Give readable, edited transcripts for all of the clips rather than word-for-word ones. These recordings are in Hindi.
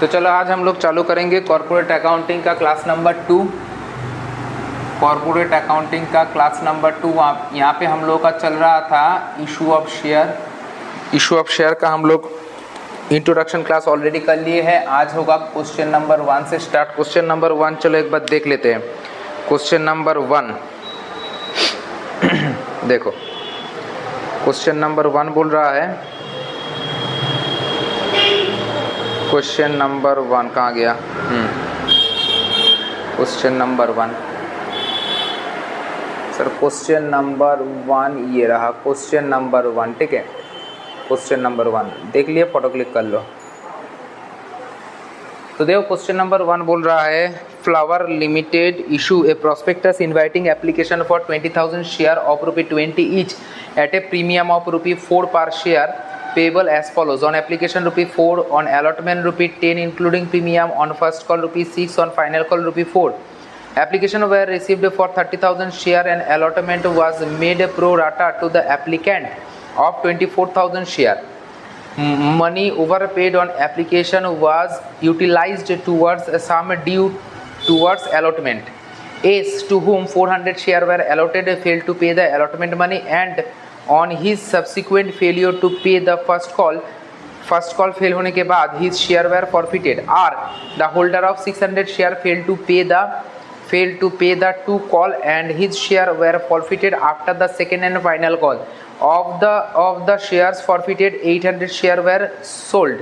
तो चलो आज हम लोग चालू करेंगे कॉर्पोरेट अकाउंटिंग का क्लास नंबर 2। कॉर्पोरेट अकाउंटिंग का क्लास नंबर 2 यहाँ पे हम लोग का चल रहा था issue of share. Issue of share का हम लोग इंट्रोडक्शन क्लास ऑलरेडी कर लिए है। आज होगा क्वेश्चन नंबर 1 से स्टार्ट। क्वेश्चन नंबर 1 चलो एक बार देख लेते हैं। क्वेश्चन नंबर 1 देखो, क्वेश्चन नंबर 1 बोल रहा है, क्वेश्चन नंबर 1 कहाँ गया? Question number 1 sir, question number 1 ये रहा, क्वेश्चन नंबर 1। ठीक है, क्वेश्चन नंबर 1 देख लिए, फोटो क्लिक कर लो। तो देखो क्वेश्चन नंबर 1 बोल रहा है, flower limited issue a prospectus inviting application for 20,000 share of ₹20 each eight a premium of ₹4 पर share payable as follows: on application ₹4, on allotment ₹10 including premium, on first call ₹6, on final call ₹4. Application were received for 30,000 share and allotment was made pro rata to the applicant of 24,000 share. Money overpaid on application was utilized towards a sum due towards allotment. S, to whom 400 share were allotted, failed to pay the allotment money, and on his subsequent failure to pay the first call fail होने के बाद his share were forfeited. R, the holder of 600 share failed to pay the 2 call and his share were forfeited after the second and final call. Of the shares forfeited, 800 share were sold.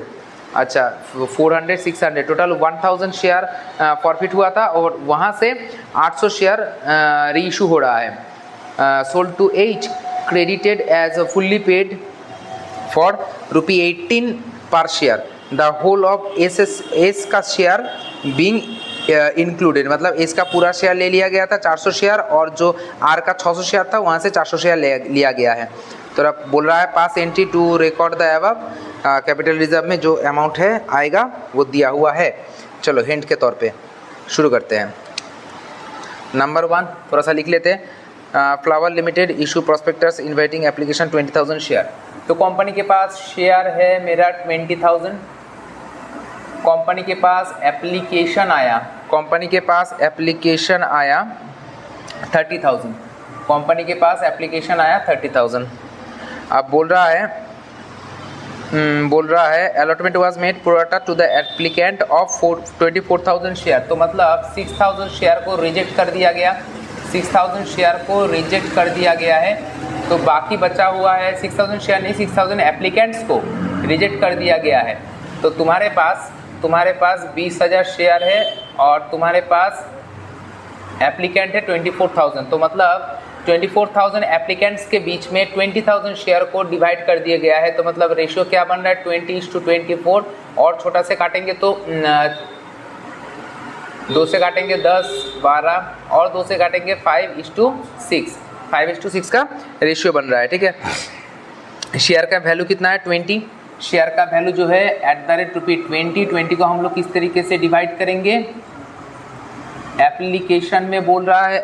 अच्छा, 400 600 टोटल 1000 शेयर फॉरफिट हुआ था और वहाँ से 800 शेयर रीइशू हो रहा है। Sold to H, credited as fully paid for ₹18 per share. The whole of S का शेयर being included, मतलब S का पूरा शेयर ले लिया गया था 400 शेयर, और जो R का 600 शेयर था वहाँ से 400 शेयर लिया गया है। तो अब बोल रहा है pass entry to record the above, capital reserve में जो अमाउंट है आएगा वो दिया हुआ है। चलो हिंट के तौर पे शुरू करते हैं। नंबर 1 थोड़ा सा लिख लेते हैं। Flower limited issue prospectus inviting application 20,000 share. तो कंपनी के पास शेयर है मेरा 20,000। कंपनी के पास एप्लीकेशन आया, कंपनी के पास एप्लीकेशन आया 30,000। कंपनी के पास एप्लीकेशन आया 30,000। अब बोल रहा है allotment was made pro rata to the applicant of 24,000 share. तो मतलब 6,000 शेयर को रिजेक्ट कर दिया गया, 6,000 शेयर को रिजेक्ट कर दिया गया है। तो बाकी बचा हुआ है 6,000 शेयर नहीं, 6,000 एप्लीकेंट्स को रिजेक्ट कर दिया गया है। तो तुम्हारे पास 20,000 शेयर है और तुम्हारे पास एप्लीकेंट है 24,000। तो मतलब 24,000 एप्लीकेंट्स के बीच में 20,000 शेयर को डिवाइड कर दिया गया है। तो मतलब रेशियो क्या बन रहा है 20:24, और छोटा से काटेंगे तो 2 से काटेंगे 10, 12 और 2 से काटेंगे 5:6, 5:6 का रेशियो बन रहा है। ठीक है, शेयर का वैल्यू कितना है 20। शेयर का वैल्यू जो है ₹20 को हम लोग किस तरीके से डिवाइड करेंगे? एप्लीकेशन में बोल रहा है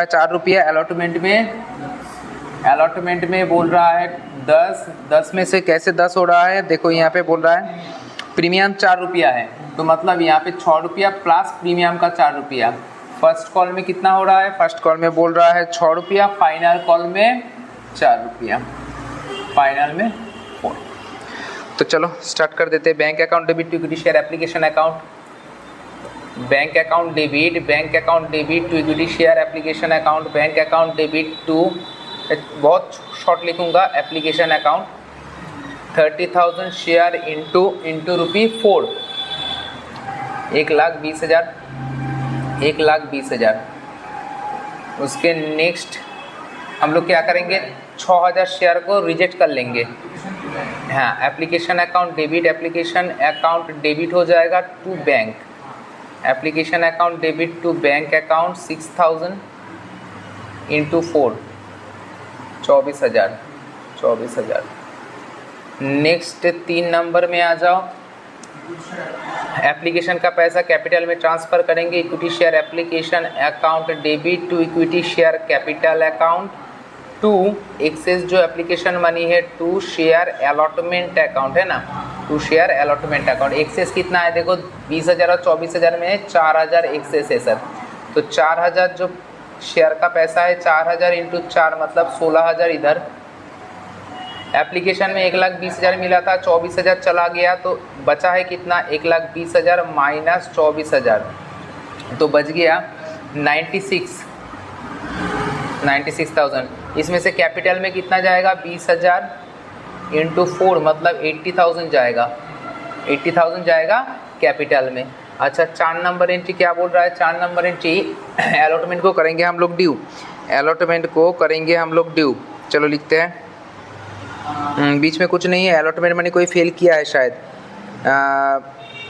₹4, अलॉटमेंट में बोल रहा है 10 में से कैसे 10 हो रहा है? देखो यहाँ पे बोल रहा है प्रीमियम ₹4 है, तो मतलब यहाँ पे ₹6 प्लस प्रीमियम का ₹4। फर्स्ट कॉल में कितना हो रहा है? फर्स्ट कॉल में बोल रहा है ₹6, फाइनल कॉल में ₹4, फाइनल में 4। तो चलो स्टार्ट कर देते हैं। Bank account debit to equity share application account, bank account debit to equity share application account, bank account debit to, बहुत शॉर्ट लिखूंगा, एप्लीकेशन अकाउंट 30,000 शेयर इंटू ₹4, 1,20,000। उसके नेक्स्ट हम लोग क्या करेंगे? 6,000 शेयर को रिजेक्ट कर लेंगे। हाँ, एप्लीकेशन अकाउंट डेबिट हो जाएगा to bank, application account debit to bank account 6,000 into 4, 24,000। Next 3 number में आ जाओ। एप्लीकेशन का पैसा कैपिटल में ट्रांसफ़र करेंगे, equity share application account debit to equity share capital account to excess जो एप्लीकेशन मनी है टू शेयर अलॉटमेंट अकाउंट है ना, to share allotment account. Excess कितना है देखो 20,000 और 24,000 में 4,000 एक्सेस है सर। तो 4,000 जो शेयर का पैसा है 4,000 इंटू 4 मतलब 16,000 इधर। एप्लीकेशन में 1,20,000 मिला था, 24,000 चला गया तो बचा है कितना 1,20,000 माइनस 24,000 तो बच गया 96,000। इसमें से कैपिटल में कितना जाएगा 20,000 इंटू 4 मतलब 80,000 जाएगा, 80,000 जाएगा कैपिटल में। अच्छा 4 नंबर एंट्री क्या बोल रहा है, 4 नंबर एंट्री अलॉटमेंट को करेंगे हम लोग ड्यू, अलॉटमेंट को करेंगे हम लोग ड्यू। चलो लिखते हैं, बीच में कुछ नहीं है, अलॉटमेंट मनी कोई फेल किया है शायद।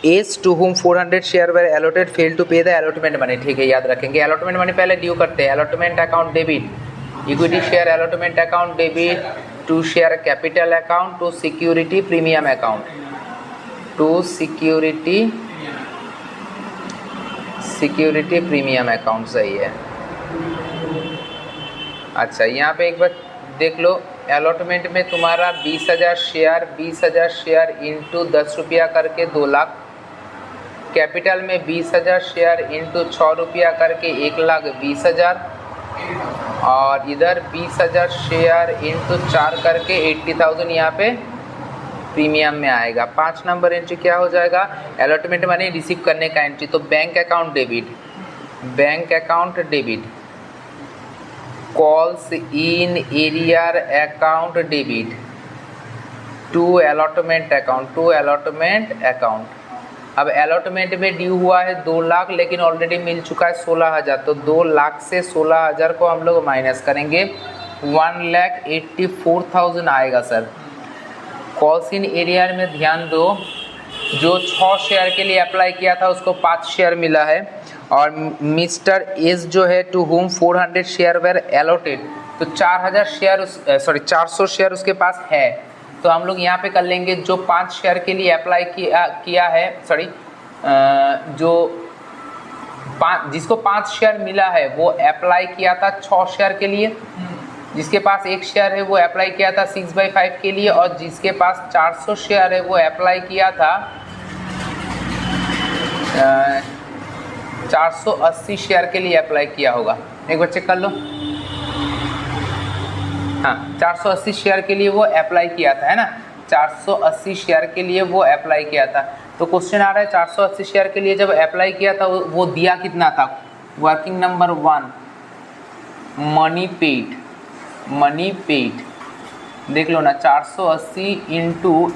As to whom 400 share were allotted fail to pay the allotment money, ठीक है याद रखेंगे। अलॉटमेंट मनी पहले ड्यू करते हैं, allotment account debit, equity share allotment account debit to share capital account to security premium account, to security premium account सही है। अच्छा यहाँ पे एक बार देख लो, अलॉटमेंट में तुम्हारा 20,000 शेयर इंटू 10 रुपया करके 2 लाख, कैपिटल में 20,000 शेयर इंटू 6 रुपया करके 1,20,000 और इधर 20,000 शेयर इंटू 4 करके 80,000 यहाँ पे प्रीमियम में आएगा। 5 नंबर एंट्री क्या हो जाएगा, अलॉटमेंट मनी रिसीव करने का एंट्री, तो bank account debit, calls in arrear account debit to allotment account. अब अलॉटमेंट में ड्यू हुआ है 2 लाख लेकिन ऑलरेडी मिल चुका है 16,000, तो 2 लाख से 16,000 को हम लोग माइनस करेंगे, 1,84,000 आएगा सर। कॉल्स इन एरियर में ध्यान दो, जो 6 शेयर के लिए अप्लाई किया था उसको 5 शेयर मिला है और मिस्टर एस जो है to whom 400 share were allotted, तो 400 शेयर उसके पास है। तो हम लोग यहाँ पे कर लेंगे, जो 5 शेयर के लिए अप्लाई किया है, सॉरी जिसको 5 शेयर मिला है वो अप्लाई किया था 6 शेयर के लिए, जिसके पास 1 शेयर है वो अप्लाई किया था 6/5 के लिए, और जिसके पास 400 शेयर है वो अप्लाई किया था 480 शेयर के लिए अप्लाई किया होगा। एक बार चेक कर लो, हाँ 480 शेयर के लिए वो अप्लाई किया था, है ना, 480 शेयर के लिए वो अप्लाई किया था। तो क्वेश्चन आ रहा है 480 शेयर के लिए जब अप्लाई किया था वो दिया कितना था, वर्किंग नंबर 1 मनी पेड देख लो ना, 480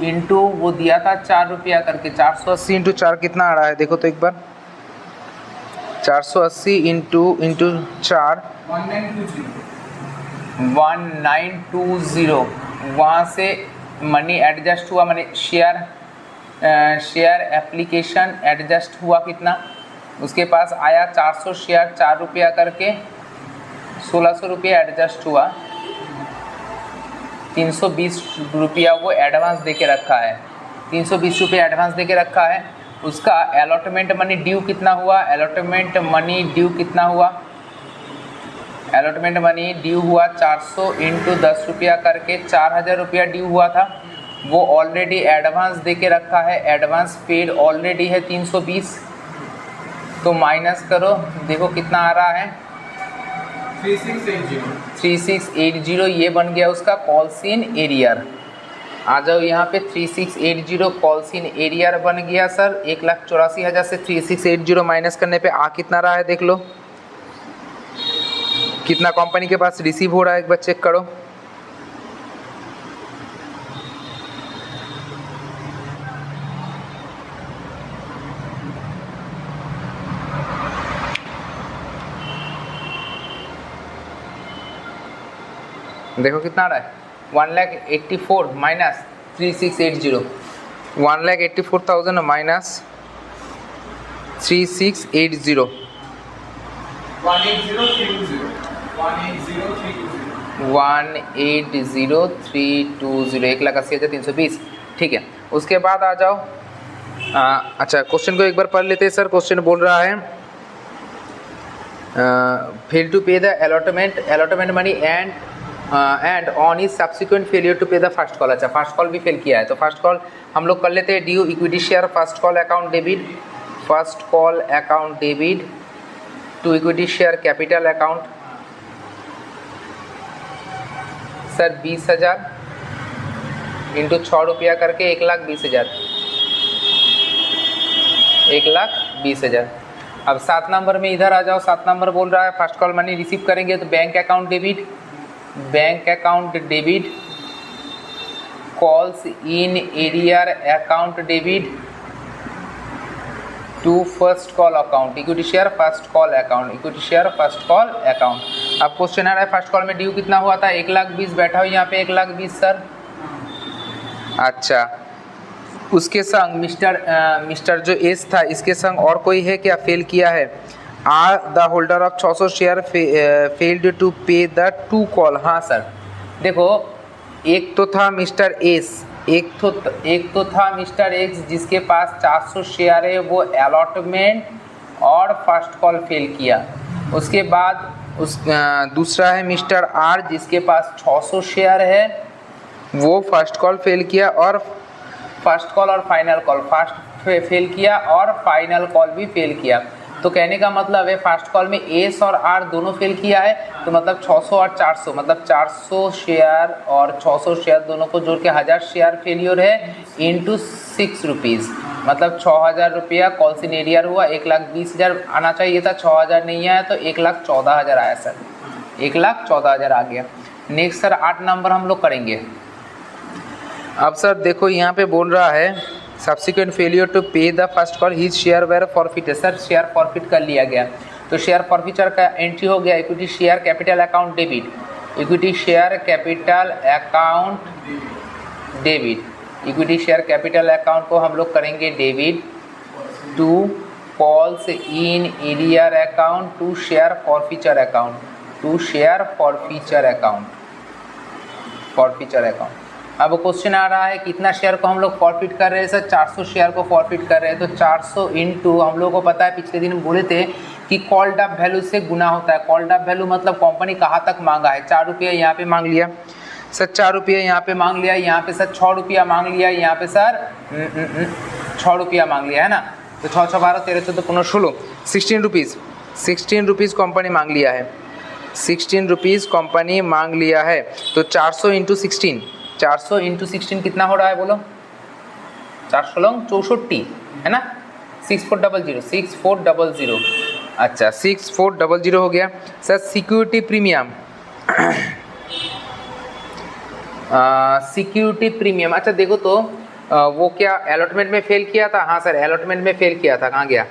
इंटू वो दिया था 4 रुपया करके, 480 इंटू 4 कितना आ रहा है देखो तो एक बार, 480 इंटू 4 1920। वहाँ से मनी एडजस्ट हुआ, मनी शेयर एप्लीकेशन एडजस्ट हुआ कितना, उसके पास आया 400 शेयर 4 रुपया करके 1,600 रुपया एडजस्ट हुआ, 320 रुपया वो एडवांस देके रखा है, 320 रुपया एडवांस देके रखा है। उसका अलॉटमेंट मनी ड्यू कितना हुआ, अलॉटमेंट मनी ड्यू हुआ 400 इंटू 10 रुपया करके 4,000 रुपया ड्यू हुआ था, वो ऑलरेडी एडवांस देके रखा है, एडवांस पेड ऑलरेडी है 320, तो माइनस करो देखो कितना आ रहा है 3680, ये बन गया उसका कॉल्स इन एरियर। आ जाओ यहाँ पे 3680 कॉल्स इन एरियर बन गया सर। 1,84,000 से 3680 माइनस करने पे आ कितना रहा है देख लो, कितना कंपनी के पास रिसीव हो रहा है एक बार चेक करो। देखो कितना आ रहा है 1,84,000 माइनस 3680, 1,84,000 माइनस 3680, 1,80,320, 1,80,320, ठीक है। उसके बाद आ जाओ, अच्छा क्वेश्चन को एक बार पढ़ लेते हैं सर। क्वेश्चन बोल रहा है fail to pay the allotment money and on is subsequent failure to pay the first call. अच्छा फर्स्ट कॉल भी फेल किया है, तो फर्स्ट कॉल हम लोग कर लेते हैं due equity share first call account debit, first call account debit to equity share capital account sir 20,000 into 6 रुपया करके 1,20,000, 1,20,000। अब 7 नंबर में इधर आ जाओ, 7 नंबर बोल रहा है फर्स्ट कॉल मनी रिसीव करेंगे तो bank account debit, bank account debit, calls in arrear account debit to first call account equity share first call account, equity share first call account. अब क्वेश्चन आ रहा है फर्स्ट कॉल में ड्यू कितना हुआ था 1,20,000 बैठा हो यहाँ पे 1,20,000 सर। अच्छा उसके संग मिस्टर जो एस था इसके संग और कोई है क्या फेल किया है? R the holder of 600 share failed to pay the 2 call. हाँ सर देखो एक तो था मिस्टर एस, एक तो था मिस्टर एक्स जिसके पास 400 शेयर है, वो अलॉटमेंट और फर्स्ट कॉल फेल किया। उसके बाद दूसरा है मिस्टर आर जिसके पास 600 शेयर है, वो फर्स्ट कॉल फेल किया और फर्स्ट कॉल और फाइनल कॉल, फर्स्ट फेल किया और फाइनल कॉल भी फेल किया। तो कहने का मतलब है फर्स्ट कॉल में एस और आर दोनों फेल किया है, तो मतलब 600 और 400 मतलब 400 शेयर और 600 शेयर दोनों को जोड़ के 1000 शेयर फेलियर है इंटू 6 रुपीज़, मतलब 6,000 रुपया कॉल इन एरियर हुआ। 1,20,000 आना चाहिए था, 6,000 नहीं आया तो 1,14,000 आया सर, 1,14,000 आ गया। नेक्स्ट सर 8 नंबर हम लोग करेंगे। अब सर देखो यहाँ पे बोल रहा है subsequent failure to pay the first call his share were forfeit. Sir share forfeit कर लिया गया तो शेयर फॉरफिचर का एंट्री हो गया equity share capital account debit, equity share capital account debit, equity share capital account को हम लोग करेंगे debit to calls in arrear account to share forfeiture account, to share forfeiture account, forfeiture account. अब क्वेश्चन आ रहा है कितना शेयर को हम लोग फॉरफिट कर रहे हैं सर? 400 शेयर को फॉरफिट कर रहे हैं, तो 400 इंटू हम लोगों को पता है पिछले दिन बोले थे कि कॉल्ड अप वैल्यू से गुना होता है। कॉल्ड अप वैल्यू मतलब कंपनी कहाँ तक मांगा है, 4 रुपया यहाँ पे मांग लिया सर, 4 रुपया यहाँ पे मांग लिया, यहाँ पे सर 6 रुपया मांग लिया, यहाँ पे सर 6 रुपया मांग लिया है ना, तो 6 6 12 13 14 15 16 16 रुपीज़, 16 रुपीज़ कंपनी मांग लिया है, 16 रुपीज़ कंपनी मांग लिया है। तो 400 इंटू 16, 400 इंटू 16 कितना हो रहा है बोलो? 464 है ना, 6400, 6400। अच्छा 6400 हो गया sir. Security premium, security premium. अच्छा देखो तो वो क्या अलॉटमेंट में फेल किया था? हाँ सर अलॉटमेंट में फेल किया था। कहाँ गया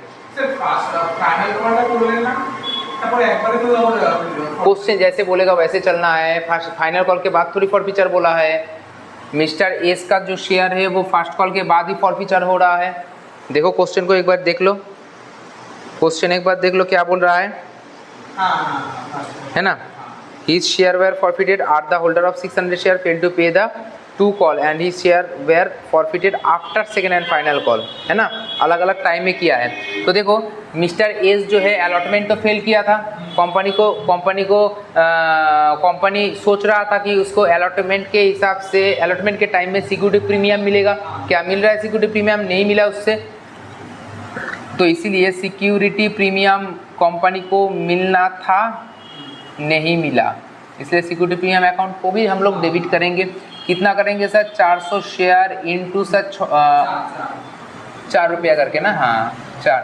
क्वेश्चन? जैसे बोलेगा वैसे चलना है। फाइनल कॉल के बाद थोड़ी फॉरफिचर बोला है। मिस्टर एस का जो शेयर है वो फर्स्ट कॉल के बाद ही फॉरफिचर हो रहा है। देखो क्वेश्चन को एक बार देख लो, क्वेश्चन एक बार देख लो क्या बोल रहा है, है ना। His share were forfeited at the holder of 600 share failed to pay the 2 call and his share were forfeited after second and final call, है ना, अलग अलग टाइम में किया है। तो देखो मिस्टर एस जो है अलॉटमेंट तो फेल किया था, कंपनी सोच रहा था कि उसको अलॉटमेंट के हिसाब से अलॉटमेंट के टाइम में सिक्योरिटी प्रीमियम मिलेगा। क्या मिल रहा है? सिक्योरिटी प्रीमियम नहीं मिला उससे, तो इसीलिए सिक्योरिटी प्रीमियम कंपनी को मिलना था, नहीं मिला, इसलिए सिक्योरिटी प्रीमियम अकाउंट को भी हम लोग डेबिट करेंगे। कितना करेंगे सर? 400 शेयर इंटू सर 4 रुपया करके ना, हाँ 4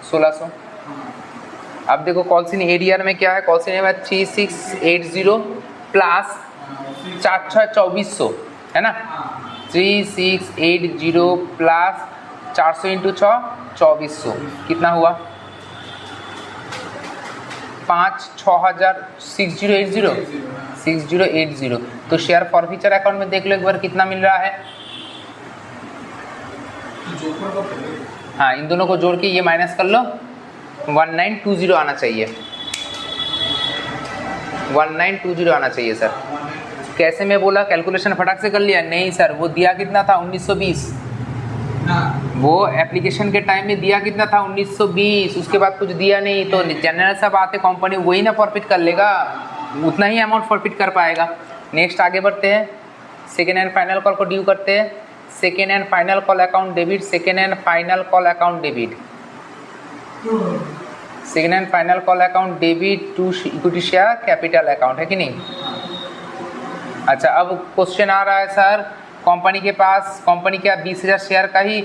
1600। अब देखो कॉल्स इन एरियर में क्या है, कॉल्स इन एरियर 3680 प्लस 4 6 2400 है ना, 3680 प्लस 400 इंटू 6 2400 कितना हुआ? 5 6000 6080। तो शेयर फॉरफिचर अकाउंट में देख लो एक बार कितना मिल रहा है। हाँ इन दोनों को जोड़ के ये माइनस कर लो, 1920 आना चाहिए, 1920 आना चाहिए सर। कैसे मैं बोला कैलकुलेशन फटाक से कर लिया? नहीं सर, वो दिया कितना था? 1920। वो एप्लीकेशन के टाइम में दिया कितना था? 1920। उसके बाद कुछ दिया नहीं, तो जनरल सब आते कंपनी वही ना फॉरफिट कर लेगा, उतना ही अमाउंट फॉरफिट कर पाएगा। नेक्स्ट आगे बढ़ते हैं, सेकेंड एंड फाइनल कॉल को ड्यू करते हैं। Second and final call account debit, second and final call account debit, second and final call account debit to equity share capital account, है कि नहीं। अच्छा, अब क्वेश्चन आ रहा है सर, कंपनी के पास, कंपनी क्या 20,000 शेयर का ही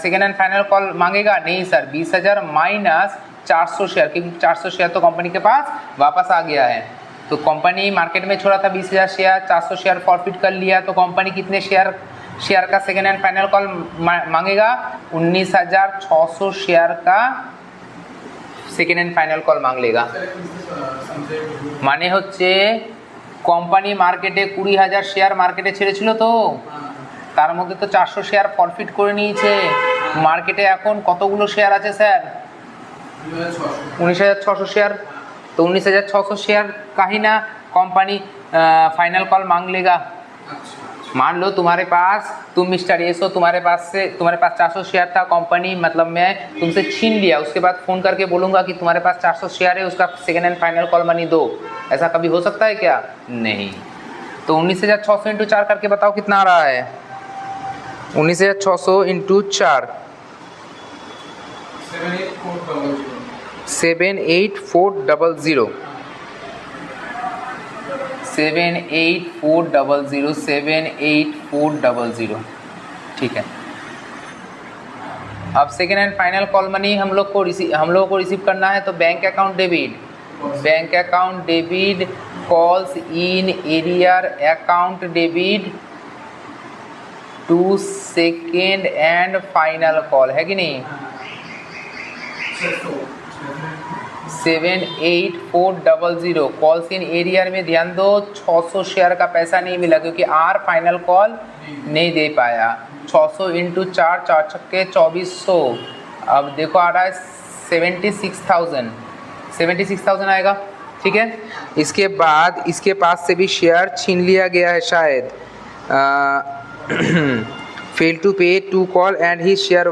सेकेंड एंड फाइनल कॉल मांगेगा? नहीं सर, 20,000 माइनस 400 शेयर, क्योंकि 400 शेयर तो कंपनी के पास वापस आ गया है। तो कंपनी मार्केट में छोड़ा था 20,000 शेयर, 400 शेयर फॉरफिट कर लिया, तो कंपनी कितने शेयर का सेकेंड एंड फाइनल कॉल मांगेगा? 19,600 शेयर का সেকেন্ড অ্যান্ড ফাইনাল কল মাং লেগা। মানে হচ্ছে কোম্পানি মার্কেটে 20,000 শেয়ার মার্কেটে ছেড়েছিল, তো তার মধ্যে তো 400 শেয়ার ফরফিট করে নিয়েছে। মার্কেটে এখন কতগুলো শেয়ার আছে স্যার? 19,600 शेयर। तो 19,600 शेयर का ही ना कंपनी फाइनल कॉल मांग लेगा। मान लो तुम्हारे पास, तुम मिस्टर एस हो, तुम्हारे पास 400 शेयर था, कंपनी मतलब मैं तुमसे छीन लिया, उसके बाद फ़ोन करके बोलूँगा कि तुम्हारे पास 400 शेयर है, उसका second and final call money दो। ऐसा कभी हो सकता है क्या? नहीं। तो 19,600 इंटू 4 करके बताओ कितना आ रहा है? 19,600 इंटू 4 78400 78400 ठीक है। अब second and final call money हम लोग को रिसीव करना है, तो bank account debit calls in arrear account debit to second and final call, है कि नहीं? 78400 कॉल्स इन एरियर में ध्यान दो, 600 शेयर का पैसा नहीं मिला क्योंकि आर फाइनल कॉल नहीं दे पाया। 600 इंटू 4, 4 छक्के 2400। अब देखो आ रहा है 76,000 आएगा, ठीक है। इसके बाद इसके पास से भी शेयर छीन लिया गया है शायद। Fail to pay two call and he share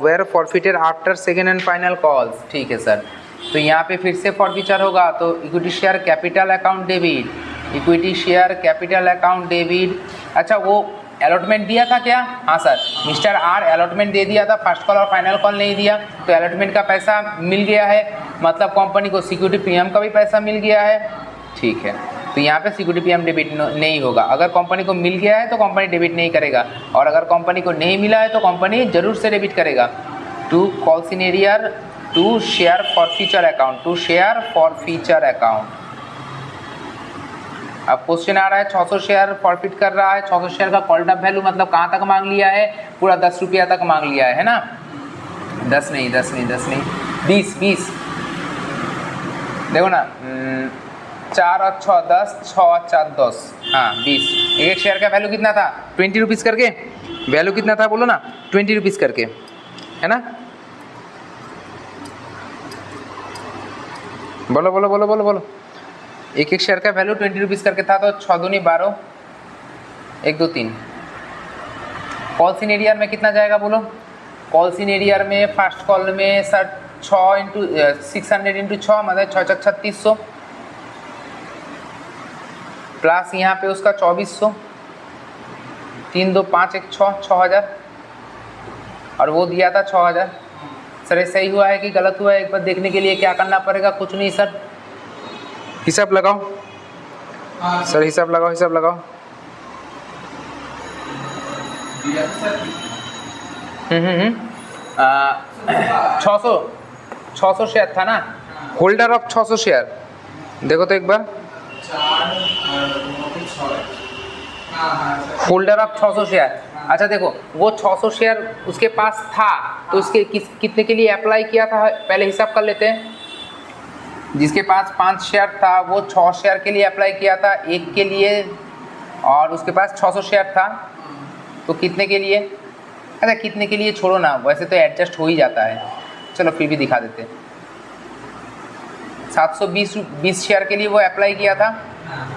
were forfeited after second and final calls, ठीक है सर। तो यहाँ पे फिर से फॉरफीचर होगा, तो equity share capital account debit, equity share capital account debit. अच्छा, वो अलॉटमेंट दिया था क्या? हाँ सर, मिस्टर आर अलॉटमेंट दे दिया था, फर्स्ट कॉल और फाइनल कॉल नहीं दिया, तो अलॉटमेंट का पैसा मिल गया है, मतलब कंपनी को सिक्योरिटी प्रीमियम का भी पैसा मिल गया है, ठीक है। तो यहाँ पे सिक्योरिटी प्रीमियम डेबिट नहीं होगा। अगर कंपनी को मिल गया है तो कंपनी डेबिट नहीं करेगा, और अगर कंपनी को नहीं मिला है तो कंपनी जरूर से डेबिट करेगा। To calls in arrear to share forfeiture account, to share forfeiture account. अब क्वेश्चन आ रहा है 600 शेयर फॉरफिट कर रहा है, 600 शेयर का कॉल्ड अप वैल्यू मतलब कहाँ तक मांग लिया है? पूरा 10 रुपया तक मांग लिया है ना? 10 नहीं 20 देखो ना, 4 और 6 10, 6 और 4 10, हाँ 20। एक शेयर का वैल्यू कितना था? 20 रुपीज़ करके। वैल्यू कितना था बोलो ना? 20 रुपीज़ करके, है ना? बोलो बोलो बोलो बोलो बोलो। एक शेयर का वैल्यू 20 रुपीज़ करके था, तो 6 दूनी 12, 1 2 3। कॉल्स इन एरियर में कितना जाएगा बोलो? कॉल्स इन एरियर में फर्स्ट कॉल में सर 600 इंटू 6 मतलब 6 छक 3600 प्लस यहाँ पे उसका 2400, 3 2 5 1 6, 6,000, और वो दिया था 6,000। सर ये सही हुआ है कि गलत हुआ है? एक बार देखने के लिए क्या करना पड़ेगा? कुछ नहीं सर, हिसाब लगाओ सर, हिसाब लगाओ 600 शेयर था ना, होल्डर ऑफ 600 शेयर। देखो तो एक बार, होल्डर ऑफ 600 शेयर। अच्छा देखो, वो 600 शेयर उसके पास था, तो उसके कितने के लिए अप्लाई किया था पहले हिसाब कर लेते हैं। जिसके पास 5 शेयर था वो 6 शेयर के लिए अप्लाई किया था, एक के लिए, और उसके पास 600 शेयर था, तो कितने के लिए? अच्छा कितने के लिए छोड़ो ना, वैसे तो एडजस्ट हो ही जाता है, चलो फिर भी दिखा देते। 720 शेयर के लिए वो अप्लाई किया था,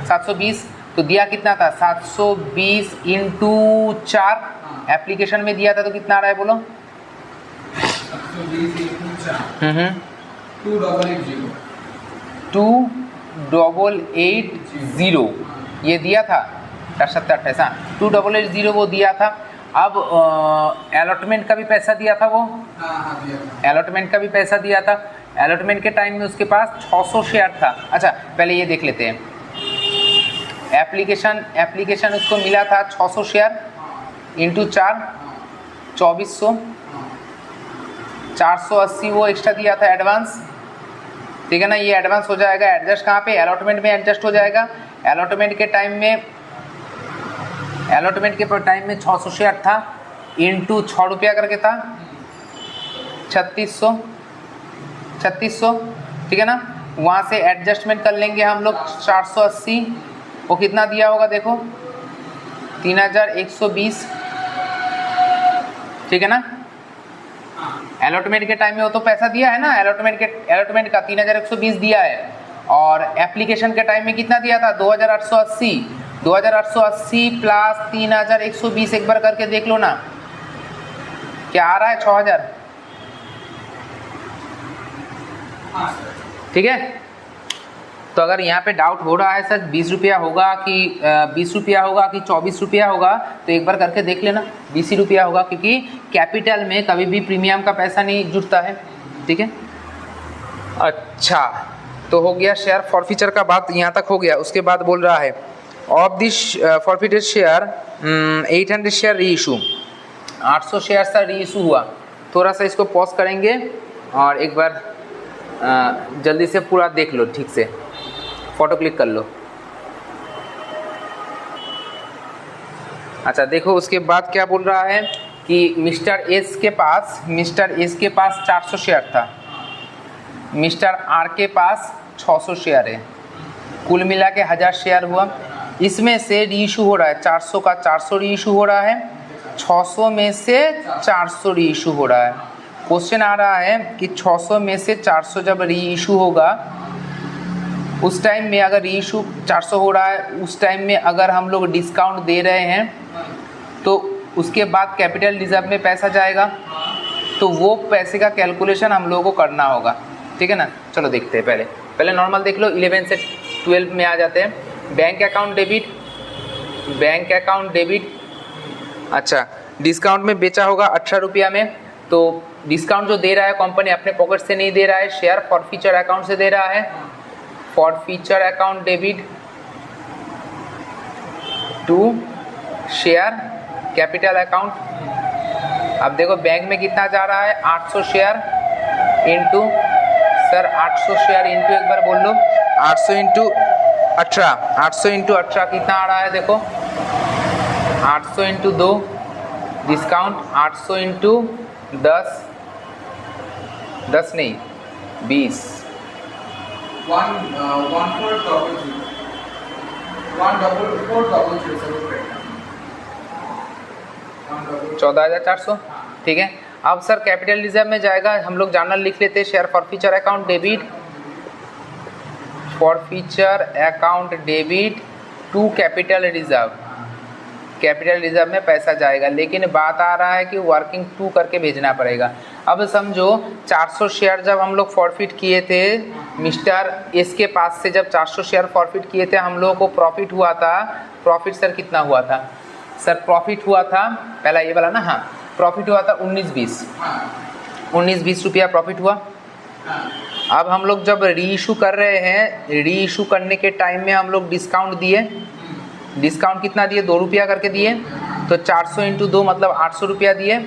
720, तो दिया कितना था? 720 इंटू 4 एप्लीकेशन में दिया था, तो कितना आ रहा है बोलो? 2880 ये दिया था, 728, हाँ 2880 वो दिया था। अब अलॉटमेंट का भी पैसा दिया था वो, अलॉटमेंट का भी पैसा दिया था। अलॉटमेंट के टाइम में उसके पास 600 शेयर था। अच्छा पहले ये देख लेते हैं, एप्लीकेशन उसको मिला था 600 शेयर इंटू 4 2400, 480 वो एक्स्ट्रा दिया था एडवांस, ठीक है ना। ये एडवांस हो जाएगा, एडजस्ट कहाँ पे, अलॉटमेंट में एडजस्ट हो जाएगा। अलॉटमेंट के टाइम में 600 शेयर था इंटू 6 रुपया करके था 3600, ठीक है ना। वहाँ से एडजस्टमेंट कर लेंगे हम लोग 480, वो कितना दिया होगा देखो 3120, ठीक है ना। अलॉटमेंट के टाइम में वो तो पैसा दिया है ना, अलॉटमेंट का 3120 दिया है, और एप्लीकेशन के टाइम में कितना दिया था 2880 प्लस 3120, एक बार करके देख लो ना क्या आ रहा है 6000, ठीक है। तो अगर यहाँ पे डाउट हो रहा है सर 20 रुपया होगा कि 24 रुपया होगा, तो एक बार करके देख लेना 20 ही रुपया होगा, क्योंकि कैपिटल में कभी भी प्रीमियम का पैसा नहीं जुड़ता है, ठीक है। अच्छा तो हो गया शेयर फॉरफीचर का बात, यहाँ तक हो गया। उसके बाद बोल रहा है of this forfeited share 800 share री इशू, 800 शेयर सा री इशू हुआ। थोड़ा सा इसको पॉज करेंगे और एक बार जल्दी से पूरा देख लो, ठीक से फोटो क्लिक कर लो। अच्छा देखो उसके बाद क्या बोल रहा है कि मिस्टर एस के पास 400 शेयर था, मिस्टर आर के पास 600 शेयर है, कुल मिला के 1000 शेयर हुआ। इसमें से री इशू हो रहा है 400 का 400 री इशू हो रहा है, 600 में से 400 री इशू हो रहा है। क्वेश्चन आ रहा है कि 600 में से 400 जब री इशू होगा, उस टाइम में अगर री इशू 400 हो रहा है, उस टाइम में अगर हम लोग डिस्काउंट दे रहे हैं तो उसके बाद कैपिटल रिजर्व में पैसा जाएगा, तो वो पैसे का कैलकुलेशन हम लोगों को करना होगा, ठीक है ना। चलो देखते हैं, पहले नॉर्मल देख लो, 11 से 12 में आ जाते हैं। बैंक अकाउंट डेबिट, अच्छा डिस्काउंट में बेचा होगा 18 रुपया में, तो डिस्काउंट जो दे रहा है कंपनी अपने पॉकेट से नहीं दे रहा है, शेयर फॉरफीचर अकाउंट से दे रहा है। Forfeiture account debit to share capital account. अब देखो बैंक में कितना जा रहा है 800 share into, sir 800 share into एक बार बोल लो, 800 इंटू 18 कितना आ रहा है देखो, 800 इंटू 2 डिस्काउंट, 800 इंटू 10 नहीं 20, 14,400, ठीक है। अब सर कैपिटल रिजर्व में जाएगा, हम लोग जानल लिख लेते हैं, share forfeiture account debit to capital reserve में पैसा जाएगा, लेकिन बात आ रहा है कि वर्किंग 2 करके भेजना पड़ेगा। अब समझो 400 शेयर जब हम लोग फॉरफिट किए थे मिस्टर एस के पास से, जब 400 शेयर फॉरफिट किए थे, हम लोगों को प्रॉफिट हुआ था। प्रॉफिट सर कितना हुआ था, सर प्रॉफिट हुआ था पहला ये वाला ना, हाँ प्रॉफिट हुआ था 19-20 रुपया प्रॉफिट हुआ। अब हम लोग जब री इशू कर रहे हैं, री इशू करने के टाइम में हम लोग डिस्काउंट दिए, डिस्काउंट कितना दिए 2 रुपया करके दिए, तो 400 इंटू 2 मतलब 800 रुपया दिए,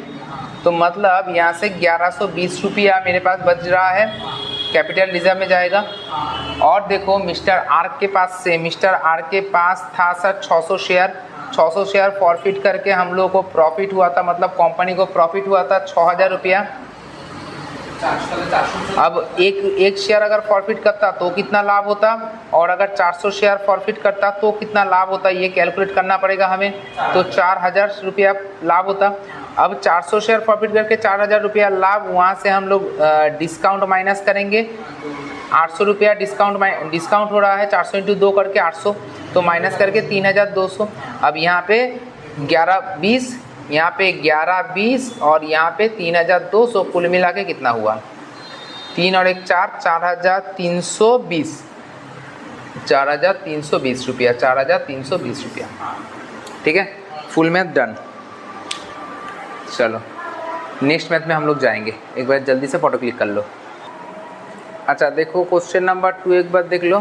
तो मतलब यहाँ से 1120 रुपया मेरे पास बच रहा है, कैपिटल रिजर्व में जाएगा। और देखो मिस्टर आर के पास था सर 600 शेयर फॉरफिट करके हम लोग को प्रॉफिट हुआ था, मतलब कंपनी को प्रॉफिट हुआ था 6000 रुपया। अब एक शेयर अगर फॉरफिट करता तो कितना लाभ होता, और अगर 400 शेयर फॉरफिट करता तो कितना लाभ होता, ये कैलकुलेट करना पड़ेगा हमें, तो 4000 रुपया लाभ होता। अब 400 शेयर प्रॉफिट करके 4000 रुपया लाभ, वहाँ से हम लोग डिस्काउंट माइनस करेंगे, 800 रुपया डिस्काउंट हो रहा है, 400 इंटू 2 करके 800, तो माइनस करके 3200। अब यहाँ पे 1120, यहाँ पे 1120 और यहाँ पे 3200, कुल मिला के कितना हुआ, 3 और 1 4, 4320 रुपया, 4320 रुपया, ठीक है। Full math done. चलो नेक्स्ट मैथ में हम लोग जाएंगे, एक बार जल्दी से फोटो क्लिक कर लो। अच्छा देखो क्वेश्चन नंबर 2 एक बार देख लो।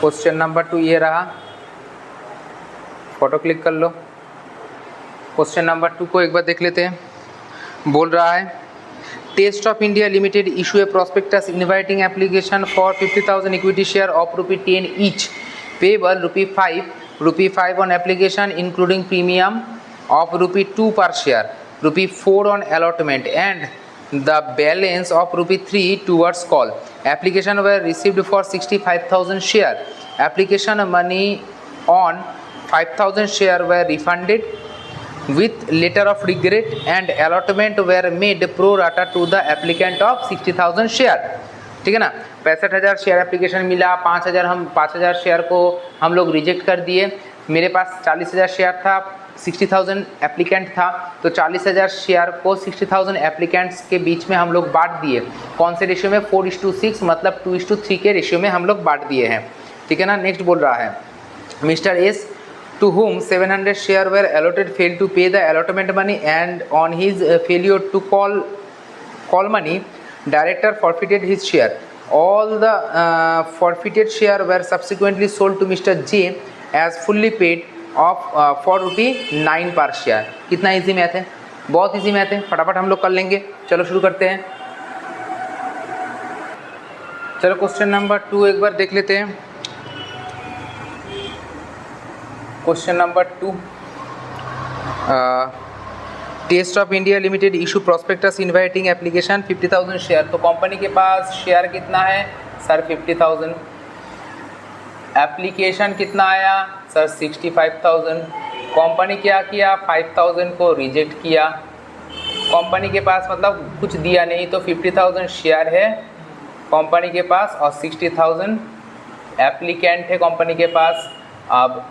क्वेश्चन नंबर 2 ये रहा, फोटो क्लिक कर लो। क्वेश्चन नंबर 2 को एक बार देख लेते हैं। बोल रहा है Test of India Limited issue a prospectus inviting application for 50,000 equity share of ₹10 each payable ₹5 on application including premium of ₹2 per share, ₹4 on allotment and the balance of ₹3 towards call. Application were received for 65,000 share. Application money on 5,000 share were refunded with letter of regret and allotment were made pro rata to the applicant of 60,000 share. ठीक है ना, 65,000 शेयर एप्लीकेशन मिला, 5,000 शेयर को हम लोग रिजेक्ट कर दिए। मेरे पास 40,000 शेयर था, 60,000 एप्लीकेंट था, तो 40,000 शेयर को 60,000 एप्लीकेंट्स के बीच में हम लोग बांट दिए। कौन से रेशियो में? 4:6 मतलब 2:3 के रेशियो में हम लोग बांट दिए हैं। ठीक है ना। नेक्स्ट बोल रहा है mister S to whom 700 share were allotted failed to pay the allotment money and on his failure to call money director forfeited his share. All the forfeited share were subsequently sold to Mr. J as fully paid of for ₹9 per share. कितना इजी मैथ है, बहुत इजी मैथ है, फटाफट हम लोग कर लेंगे। चलो शुरू करते हैं। चलो क्वेश्चन नंबर 2 एक बार देख लेते हैं। Question number 2 Test of India Limited issue prospectus inviting application 50,000 share. तो कंपनी के पास शेयर कितना है सर? 50,000। एप्लीकेशन कितना आया सर? 65,000। कंपनी क्या किया? 5,000 को रिजेक्ट किया। कंपनी के पास मतलब कुछ दिया नहीं, तो 50,000 शेयर है कंपनी के पास और 60,000 एप्लीकेंट है कंपनी के पास। अब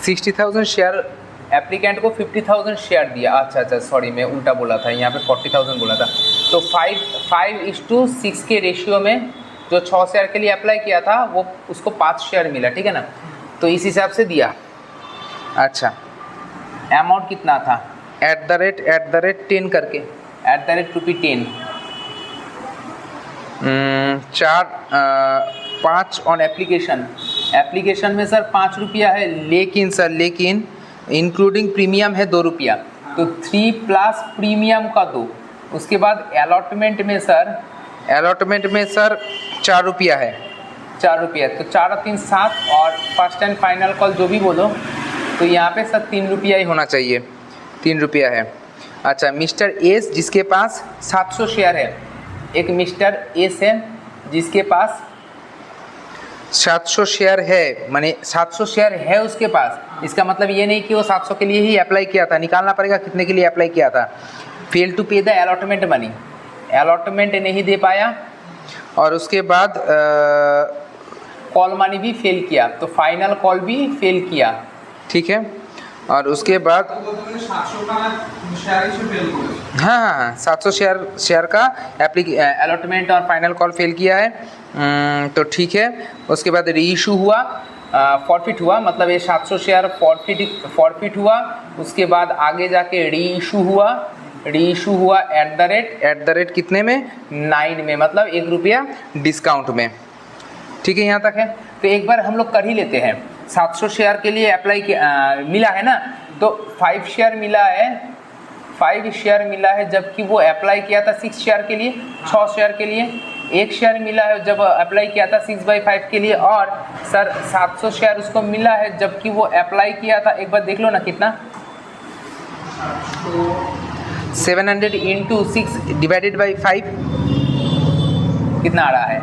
60,000 शेयर एप्लीकेंट को 50,000 शेयर दिया। अच्छा सॉरी, मैं उल्टा बोला था, यहाँ पे 40,000 बोला था। तो 5:6 के रेशियो में जो 6 शेयर के लिए अप्लाई किया था वो उसको 5 शेयर मिला। ठीक है ना, तो इस हिसाब से दिया। अच्छा अमाउंट कितना था? @10 करके ₹10 5 ऑन एप्लीकेशन में सर ₹5 है, लेकिन इंक्लूडिंग प्रीमियम है ₹2, तो 3 प्लस प्रीमियम का 2। उसके बाद अलॉटमेंट में सर ₹4 है, तो 4 और 3 7 और फर्स्ट एंड फाइनल कॉल जो भी बोलो, तो यहाँ पे सर ₹3 ही होना चाहिए, ₹3 है। अच्छा मिस्टर एस जिसके पास 700 शेयर है, एक मिस्टर एस है जिसके पास 700 शेयर है, माने 700 शेयर है उसके पास। इसका मतलब ये नहीं कि वो 700 के लिए ही अप्लाई किया था, निकालना पड़ेगा कितने के लिए अप्लाई किया था। Fail to pay the allotment money, allotment नहीं दे पाया, और उसके बाद कॉल मनी भी फेल किया, तो फाइनल कॉल भी फेल किया। ठीक है, और उसके बाद 700 शेयर का अलॉटमेंट और फाइनल कॉल फेल किया है। तो ठीक है, उसके बाद री इशू हुआ, फॉरफिट हुआ, मतलब ये 700 शेयर फॉरफिट हुआ। उसके बाद आगे जाके री इशू हुआ एट द रेट कितने में? 9 में, मतलब ₹1 डिस्काउंट में। ठीक है, यहाँ तक है। तो एक बार हम लोग कर ही लेते हैं। 700 शेयर के लिए अप्लाई मिला है ना, तो 5 शेयर मिला है, जबकि वो अप्लाई किया था 6 शेयर के लिए, 6 शेयर के लिए। 1 शेयर मिला है जब अप्लाई किया था 6/5 के लिए, और सर 700 शेयर उसको मिला है जबकि वो अप्लाई किया था, एक बार देख लो ना कितना, 700 × 6 डिवाइडेड बाई 5 कितना आ रहा है?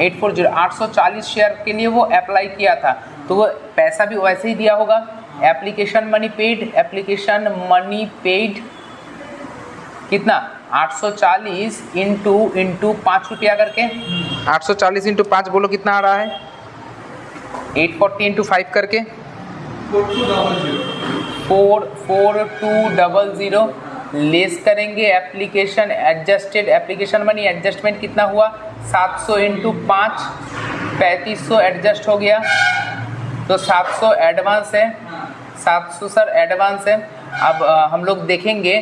840 840 शेयर के लिए वो अप्लाई किया था, तो वो पैसा भी वैसे ही दिया होगा। एप्लीकेशन मनी पेड कितना? 840 इंटू ₹5 करके, 840 इंटू 5 बोलो कितना आ रहा है? 840 इंटू 5 करके 4200 लेस करेंगे application adjusted application money adjustment कितना हुआ 700 इंटू 5 3500 एडजस्ट हो गया तो 700 एडवांस है 700 सर एडवांस है। अब हम लोग देखेंगे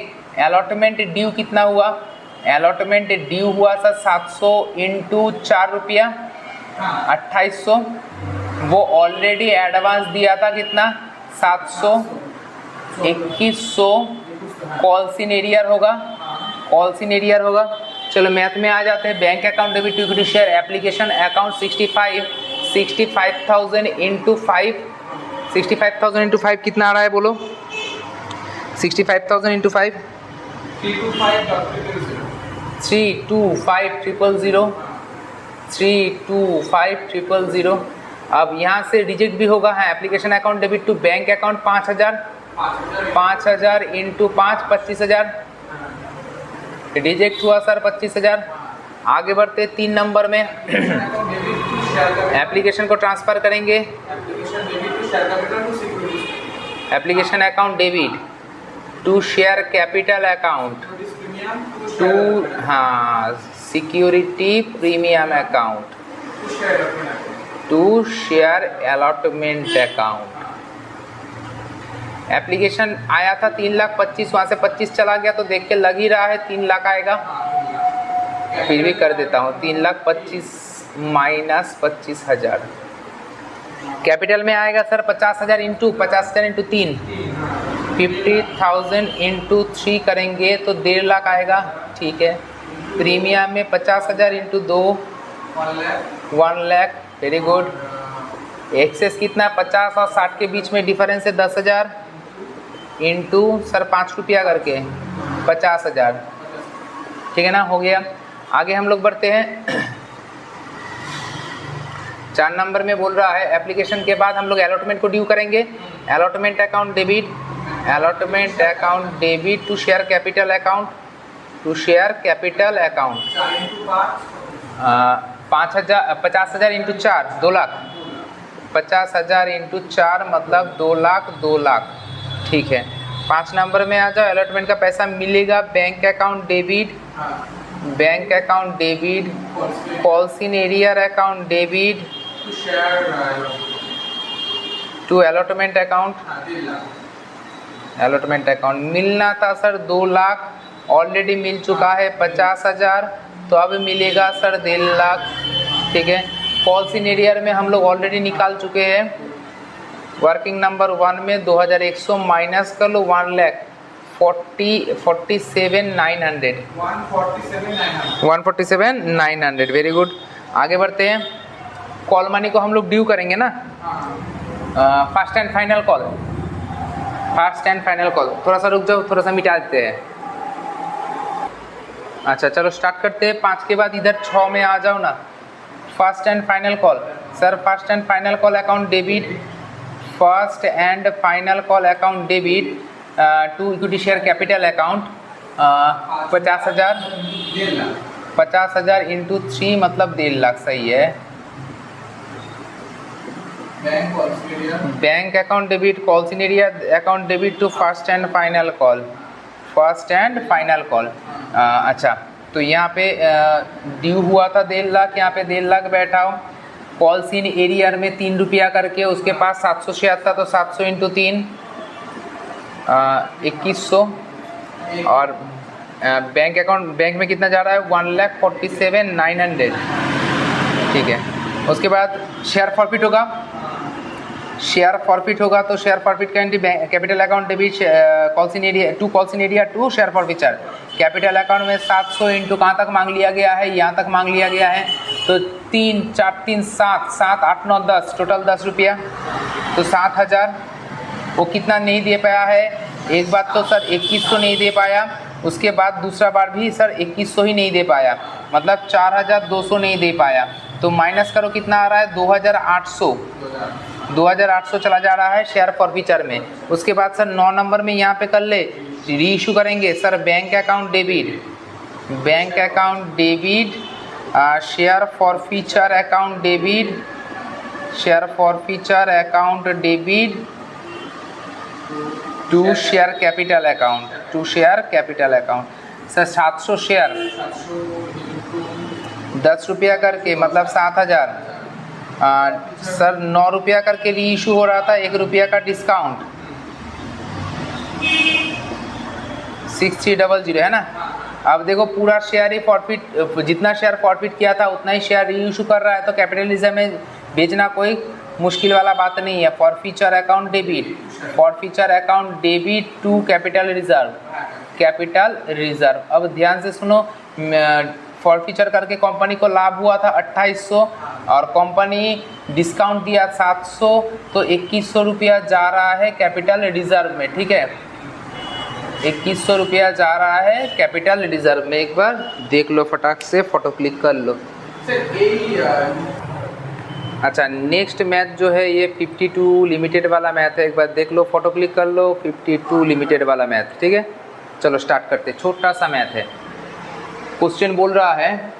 अलॉटमेंट ड्यू कितना हुआ अलॉटमेंट ड्यू हुआ सर 700 इंटू 4 रुपया 2800 वो ऑलरेडी एडवांस दिया था कितना 700 2100 कॉल्स इन एरियर होगा चलो मैथ में आ जाते हैं। Bank account debit to equity share application account 65,000 into 5 65,000 into 5 कितना आ रहा है बोलो 65,000 इंटू 5 325,000 अब यहाँ से रिजेक्ट भी होगा है application account debit to bank account 5,000 into 5 25,000 reject हुआ सर 25,000। आगे बढ़ते 3 नंबर में एप्लीकेशन को ट्रांसफ़र करेंगे application account debit to share capital account to security premium account to share allotment account. Application आया था 3,25,000 वहाँ से 25 चला गया तो देख के लग ही रहा है 3 लाख आएगा फिर भी कर देता हूँ 3,25,000 माइनस 25,000 कैपिटल में आएगा सर 50,000 इंटू 3 50,000 इंटू 3 करेंगे तो 1.5 लाख आएगा ठीक है। प्रीमियम में 50,000 into 2 1 lakh very good. Excess कितना 50 और 60 के बीच में डिफरेंस है 10,000 इंटू सर 5 रुपया करके 50,000 ठीक है ना हो गया। आगे हम लोग बढ़ते हैं 4 नंबर में बोल रहा है एप्लीकेशन के बाद हम लोग अलॉटमेंट को ड्यू करेंगे allotment account debit to share capital account 50,000 into 4 2 lakh 50,000 into 4 मतलब 2 लाख ठीक है। 5 नंबर में आ जाओ अलॉटमेंट का पैसा मिलेगा bank account debit calls in arrear account debit to allotment account मिलना था सर 2 लाख ऑलरेडी मिल चुका है 50,000 तो अब मिलेगा सर 1.5 लाख ठीक है। कॉल्स इन एरियर में हम लोग ऑलरेडी निकाल चुके हैं वर्किंग नंबर 1 में 2,100 माइनस कर लो 1,47,900 वेरी गुड। आगे बढ़ते हैं कॉल मनी को हम लोग ड्यू करेंगे ना फर्स्ट एंड फाइनल कॉल थोड़ा सा रुक जाओ थोड़ा सा मिटा देते हैं। अच्छा चलो स्टार्ट करते हैं 5 के बाद इधर 6 में आ जाओ ना first and final call sir first and final call account debit to equity share capital account 50,000 into 3 मतलब 1.5 लाख सही है। Bank account debit calls in arrear account debit to first and final call अच्छा तो यहाँ पे ड्यू हुआ था 1.5 लाख यहाँ पे 1.5 लाख बैठा हो कॉल्स इन एरियर में 3 रुपया करके उसके पास 776 तो 700 इंटू 3 2100 और बैंक में कितना जा रहा है 1,47,900 ठीक है। उसके बाद शेयर फॉरफिट होगा तो share forfeit capital account debit calls in arrear to share forfeiture capital account में 700 इंटू कहाँ तक मांग लिया गया है यहाँ तक मांग लिया गया है तो 3 4 3 7 7 8 9 10 टोटल 10 रुपया तो 7,000 वो कितना नहीं दे पाया है एक बात तो सर 2100 नहीं दे पाया उसके बाद दूसरा बार भी सर 2100 ही नहीं दे पाया मतलब 4,200 नहीं दे पाया तो माइनस करो कितना आ रहा है 2,800 चला जा रहा है शेयर फॉरफिचर में। उसके बाद सर 9 नंबर में यहाँ पे कर ले री इशू करेंगे sir bank account debit share forfeiture account debit to share capital account to share capital account. Sir 700 share 10 रुपया करके मतलब 7000। सर 9 रुपया करके री इशू हो रहा था, 1 रुपया का डिस्काउंट 6300 है ना। अब देखो पूरा शेयर ही फॉरफिट, जितना शेयर फॉरफिट किया था उतना ही शेयर री इशू कर रहा है, तो कैपिटलिज्म में बेचना कोई मुश्किल वाला बात नहीं है। Forfeiture account debit, forfeiture account debit to capital reserve, capital reserve. अब ध्यान से सुनो, फॉर फ्यूचर करके कंपनी को लाभ हुआ था 2800 और कंपनी डिस्काउंट दिया 700, तो 2100 रुपया जा रहा है कैपिटल रिजर्व में, ठीक है। 2100 रुपया जा रहा है कैपिटल रिजर्व में। एक बार देख लो, फटाक से फोटो क्लिक कर लो। अच्छा, नेक्स्ट मैथ जो है ये 52 लिमिटेड वाला मैथ है, एक बार देख लो, फोटो क्लिक कर लो। 52 लिमिटेड वाला मैथ, ठीक है। चलो स्टार्ट करते, छोटा सा मैथ है। क्वेश्चन बोल रहा है,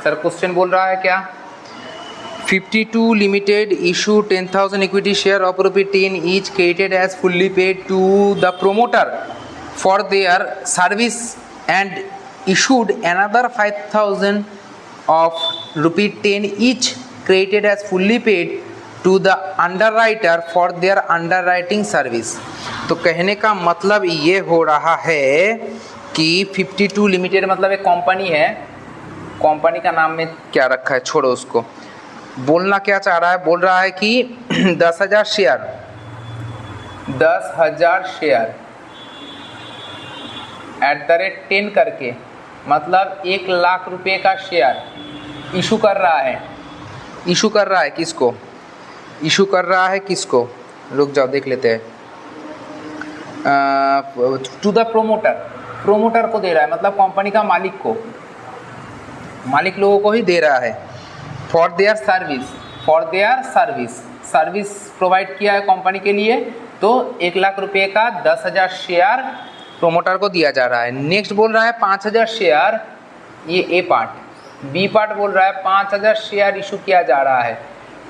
सर क्वेश्चन बोल रहा है क्या, 52 limited issue 10,000 equity share of ₹10 each credited as fully paid to the promoter for their service and issued another 5,000 of ₹10 each credited as fully paid to the underwriter for their underwriting service। तो कहने का मतलब ये हो रहा है कि 52 लिमिटेड मतलब एक कंपनी है, कंपनी का नाम में क्या रखा है छोड़ो उसको, बोलना क्या चाह रहा है, बोल रहा है कि 10,000 शेयर 10 करके मतलब 1 लाख रुपए का शेयर इशू कर रहा है। इशू कर रहा है किसको, इशू कर रहा है किसको, रुक जाओ देख लेते हैं। टू द प्रोमोटर, प्रोमोटर को दे रहा है मतलब कंपनी का मालिक को, मालिक लोगों को ही दे रहा है। For their service, for their service, service provide किया है कंपनी के लिए, तो 1 लाख रुपए का 10,000 शेयर प्रोमोटर को दिया जा रहा है। नेक्स्ट बोल रहा है 5,000 शेयर, ये ए पार्ट। बी पार्ट बोल रहा है 5,000 शेयर इशू किया जा रहा है,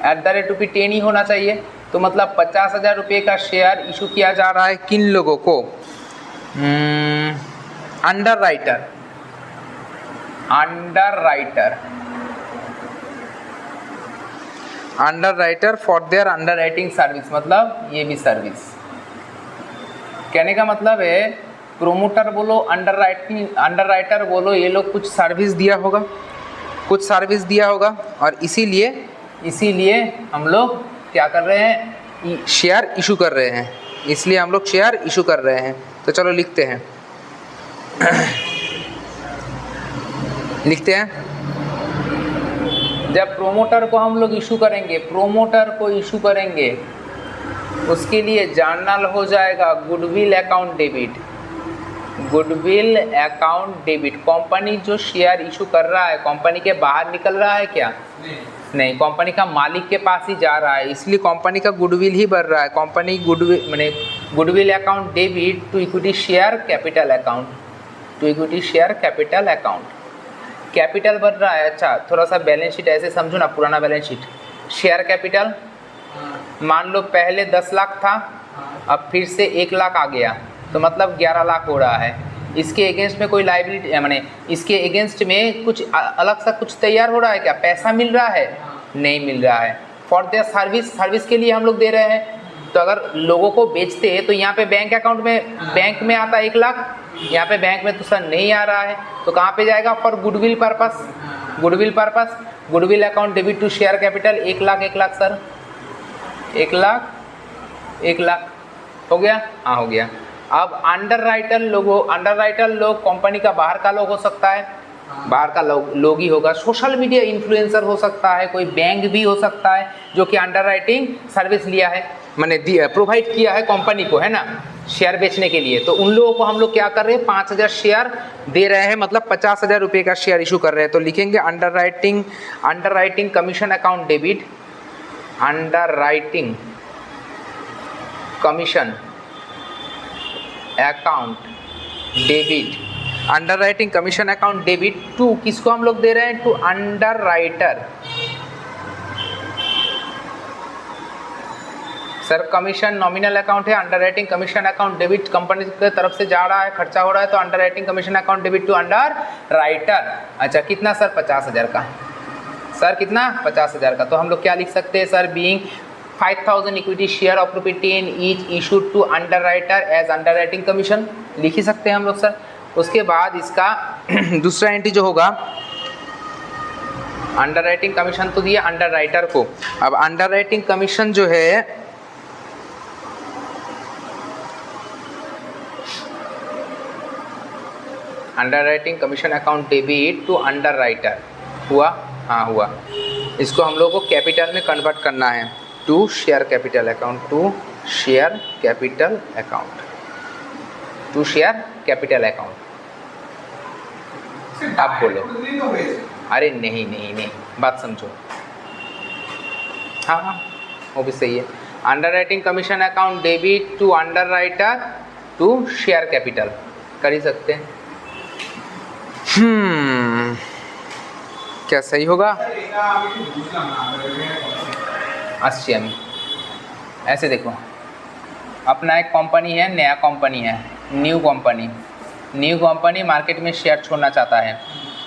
@10 ही होना चाहिए, तो मतलब 50,000 रुपये का शेयर इशू किया जा रहा है किन लोगों को, under writer, under writer, under writer for their under writing service, मतलब ये भी सर्विस। कहने का मतलब है प्रोमोटर बोलो, अंडर राइटर बोलो, ये लोग कुछ सर्विस दिया होगा, कुछ सर्विस दिया होगा, और इसीलिए हम लोग क्या कर रहे हैं, शेयर इशू कर रहे हैं, इसलिए हम लोग शेयर इशू कर रहे हैं। तो चलो लिखते हैं लिखते हैं। जब प्रोमोटर को हम लोग इशू करेंगे, प्रोमोटर को इशू करेंगे, उसके लिए जर्नल हो जाएगा goodwill account debit, goodwill account debit. Company जो शेयर इशू कर रहा है कंपनी के बाहर निकल रहा है क्या, नहीं, कंपनी का मालिक के पास ही जा रहा है, इसलिए कंपनी का गुडविल ही बढ़ रहा है। कंपनी गुडविल माने goodwill account debit to equity share capital account, to equity share capital account, capital बढ़ रहा है। अच्छा, थोड़ा सा बैलेंस शीट ऐसे समझो ना, पुराना बैलेंस शीट, शेयर कैपिटल मान लो पहले 10 लाख था, अब फिर से 1 लाख आ गया, तो मतलब 11 लाख हो रहा है। इसके अगेंस्ट में कोई लाइबिलिटी माने इसके अगेंस्ट में कुछ अलग सा कुछ तैयार हो रहा है क्या, पैसा मिल रहा है, नहीं मिल रहा है। फॉर द सर्विस, सर्विस के लिए हम लोग दे रहे हैं, तो अगर लोगों को बेचते हैं तो यहाँ पे बैंक अकाउंट में, बैंक में आता 1 लाख, यहाँ पे बैंक में तो सर नहीं आ रहा है, तो कहाँ पे जाएगा, for goodwill purpose, goodwill purpose, goodwill account debit to share capital 1 lakh, 1 lakh sir 1 lakh, 1 lakh हो गया, हाँ हो गया। अब अंडर राइटर लोग कंपनी का बाहर का लोग हो सकता है, बाहर का लोग ही होगा, सोशल मीडिया इन्फ्लुएंसर हो सकता है, कोई बैंक भी हो सकता है जो कि अंडर राइटिंग सर्विस लिया है, मैंने प्रोवाइड किया है कंपनी को, है ना, शेयर बेचने के लिए। तो उन लोगों को हम लोग क्या कर रहे हैं, 5,000 शेयर दे रहे हैं, मतलब 50,000 रुपये का शेयर इशू कर रहे हैं। तो लिखेंगे underwriting commission account debit, underwriting commission account debit, underwriting commission account debit to, किसको हम लोग दे रहे हैं, to underwriter sir commission nominal account है, underwriting commission account debit company की तरफ से जा रहा है, खर्चा हो रहा है, तो underwriting commission account debit to underwriter. अच्छा कितना सर? 50,000 का। सर कितना? 50,000 का। तो हम लोग क्या लिख सकते हैं sir? Being 5,000 equity share of ₹10 each issued to underwriter as underwriting commission, लिख ही सकते हैं हम लोग सर। उसके बाद इसका दूसरा एंट्री जो होगा, अंडर राइटिंग कमीशन तो दिया अंडर राइटर को, अब अंडर राइटिंग कमीशन जो है underwriting commission account debit to underwriter हुआ? हाँ हुआ। इसको हम लोग को कैपिटल में कन्वर्ट करना है, to share capital account, to share capital account, to share capital account. आप बोलो। अरे नहीं नहीं नहीं, बात समझो। हाँ हाँ वो भी सही है। Underwriting commission account debit to underwriter to share capital कर ही सकते हैं। क्या सही होगा? अस्सी। ऐसे देखो, अपना एक कंपनी है, नया कंपनी है, न्यू कंपनी मार्केट में शेयर छोड़ना चाहता है।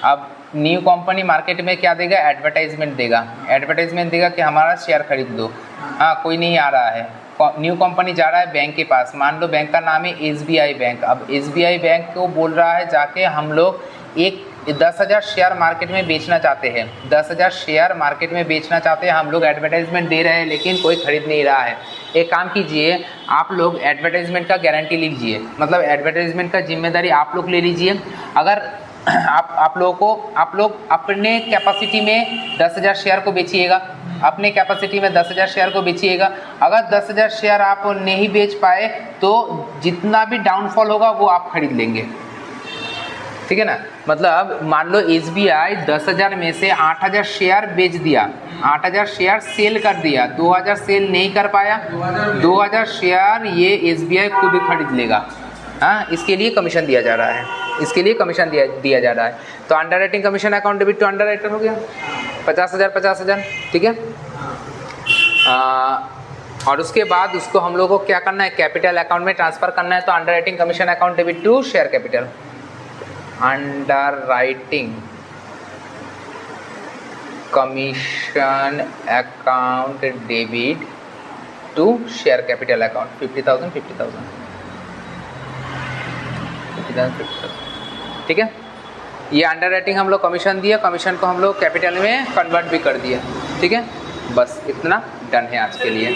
अब न्यू कंपनी मार्केट में क्या देगा? एडवर्टाइजमेंट देगा कि हमारा शेयर खरीद दो। हाँ कोई नहीं आ रहा है, न्यू कंपनी जा रहा है बैंक के पास, मान लो बैंक का नाम है SBI बैंक। अब SBI बैंक को बोल रहा है जाके हम लोग एक 10,000 शेयर मार्केट में बेचना चाहते हैं, 10,000 शेयर मार्केट में बेचना चाहते हैं हम लोग, एडवर्टाइजमेंट दे रहे हैं लेकिन कोई खरीद नहीं रहा है। एक काम कीजिए, आप लोग एडवर्टाइजमेंट का गारंटी लीजिए, मतलब एडवर्टाइजमेंट का जिम्मेदारी आप लोग ले लीजिए। अगर आप लोग अपने कैपेसिटी में 10,000 शेयर को बेचिएगा, अपने कैपेसिटी में 10,000 शेयर को बेचिएगा। अगर 10,000 शेयर आप नहीं बेच पाए तो जितना भी डाउनफॉल होगा वो आप खरीद लेंगे, ठीक है ना। मतलब मान लो SBI 10,000 में से 8,000 शेयर बेच दिया, 8,000 शेयर सेल कर दिया, 2,000 सेल नहीं कर पाया, 2,000 शेयर ये SBI खुद खरीद लेगा। हाँ इसके लिए कमीशन दिया जा रहा है, इसके लिए कमीशन दिया जा रहा है। तो underwriting commission account debit to underwriter हो गया 50,000, ठीक है। और उसके बाद उसको हम लोगों को क्या करना है? कैपिटल अकाउंट में ट्रांसफर करना है। तो underwriting commission account debit to share capital, underwriting commission account debit to share capital account 50,000, ठीक है। ये अंडर राइटिंग हम लोग कमीशन दिया, कमीशन को हम लोग कैपिटल में कन्वर्ट भी कर दिया, ठीक है। बस इतना डन है आज के लिए।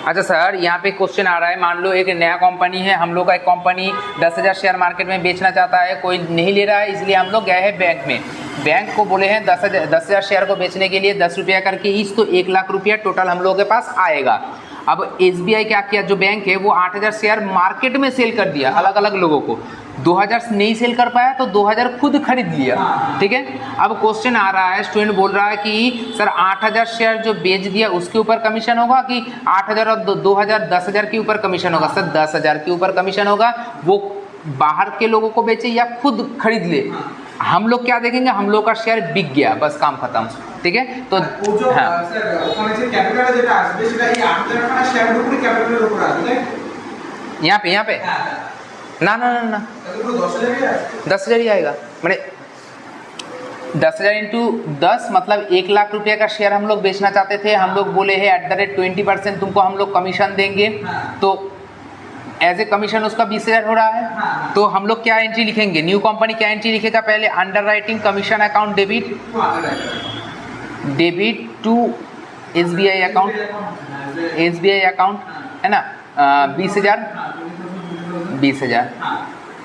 अच्छा सर यहाँ पे क्वेश्चन आ रहा है, मान लो एक नया कंपनी है, हम लोग का एक कंपनी 10,000 शेयर मार्केट में बेचना चाहता है, कोई नहीं ले रहा है, इसलिए हम लोग गए हैं बैंक में, बैंक को बोले हैं 10,000 शेयर को बेचने के लिए 10 रुपया करके ईच, तो 1 लाख रुपया टोटल हम लोगों के पास आएगा। अब SBI क्या किया, जो बैंक है वो 8,000 शेयर मार्केट में सेल कर दिया अलग अलग लोगों को, 2,000 नहीं सेल कर पाया तो 2,000 खुद खरीद लिया, ठीक है। अब क्वेश्चन आ रहा है, स्टूडेंट बोल रहा है कि सर 8,000 शेयर जो बेच दिया उसके ऊपर कमीशन होगा कि 8,000 और 2,000 10,000 के ऊपर कमीशन होगा? सर 10,000 के ऊपर कमीशन होगा, वो बाहर के लोगों को बेचे या खुद खरीद ले, हम लोग क्या देखेंगे, हम लोग का शेयर बिक गया, बस काम खत्म, ठीक है। तो यहाँ पे ना 10,000 ही आएगा, मैंने 10,000 इंटू 10 मतलब 1 लाख रुपये का शेयर हम लोग बेचना चाहते थे, हम लोग बोले हैं @20% तुमको हम लोग कमीशन देंगे, तो एज ए कमीशन उसका 20,000 हो रहा है। तो हम लोग क्या एंट्री लिखेंगे, न्यू कंपनी क्या एंट्री लिखेगा? पहले underwriting commission account debit to SBI account है ना, 20,000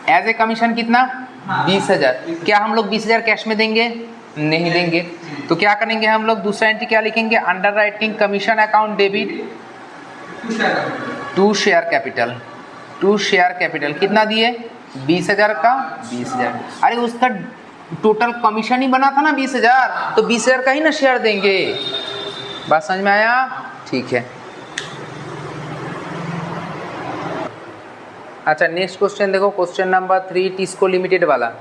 एज ए कमीशन कितना? 20,000। क्या हम लोग 20,000 कैश में देंगे? नहीं देंगे। तो क्या करेंगे हम लोग, दूसरा एंट्री क्या लिखेंगे? Underwriting commission account debit to share capital कितना दिए? 20,000 का 20,000। अरे उसका टोटल कमीशन ही बना था ना 20,000, तो 20,000 का ही ना शेयर देंगे। बात समझ में आया? ठीक है। अच्छा नेक्स्ट क्वेश्चन देखो, क्वेश्चन नंबर 3 टिस्को लिमिटेड वाला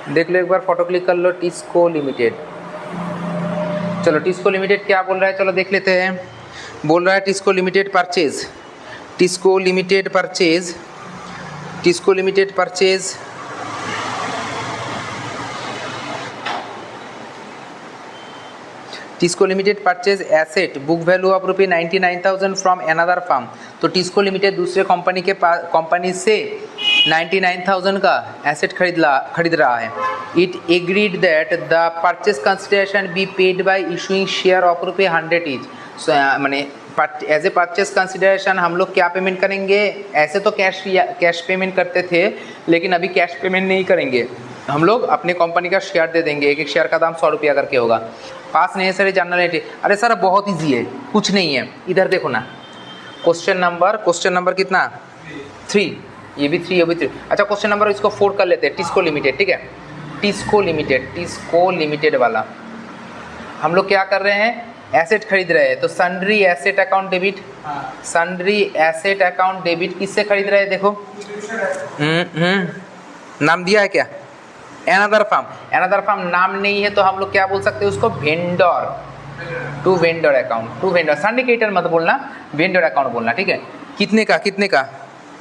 देख लो एक बार, फोटो क्लिक कर लो। टिस्को लिमिटेड चलो टिस्को लिमिटेड क्या बोल रहा है, चलो देख लेते हैं। बोल रहा है TISCO limited purchase, TISCO limited purchase, TISCO limited purchase TISCO limited purchase asset book value of रुपये 99,000 फ्रॉम अनदर फर्म। तो टिस्को लिमिटेड दूसरे कंपनी से 99,000 का एसेट खरीद रहा है। It agreed that the purchase consideration be paid by issuing share of रुपये 100 ईच। मैंने एज ए परचेज कंसिडरेशन हम लोग क्या पेमेंट करेंगे, ऐसे तो कैश पेमेंट करते थे, लेकिन अभी कैश पेमेंट नहीं करेंगे, हम लोग अपने कंपनी का शेयर दे देंगे। एक एक शेयर का दाम 100 रुपया करके होगा। पास नेसेसरी जर्नलिटी, अरे सर बहुत इजी है, कुछ नहीं है। इधर देखो ना, क्वेश्चन नंबर कितना 3, ये भी 3 ये भी 3। अच्छा क्वेश्चन नंबर इसको 4 कर लेते हैं। टिस्को लिमिटेड, ठीक है, टिस्को लिमिटेड वाला हम लोग क्या कर रहे हैं, एसेट खरीद रहे हैं। तो sundry asset account debit, sundry asset account debit किससे खरीद रहे हैं, देखो नाम दिया है क्या, अनदर फर्म नाम नहीं है तो हम लोग क्या बोल सकते हैं उसको, vendor, to vendor account, to vendor, syndicator मत बोलना, वेंडर अकाउंट बोलना, ठीक है। कितने का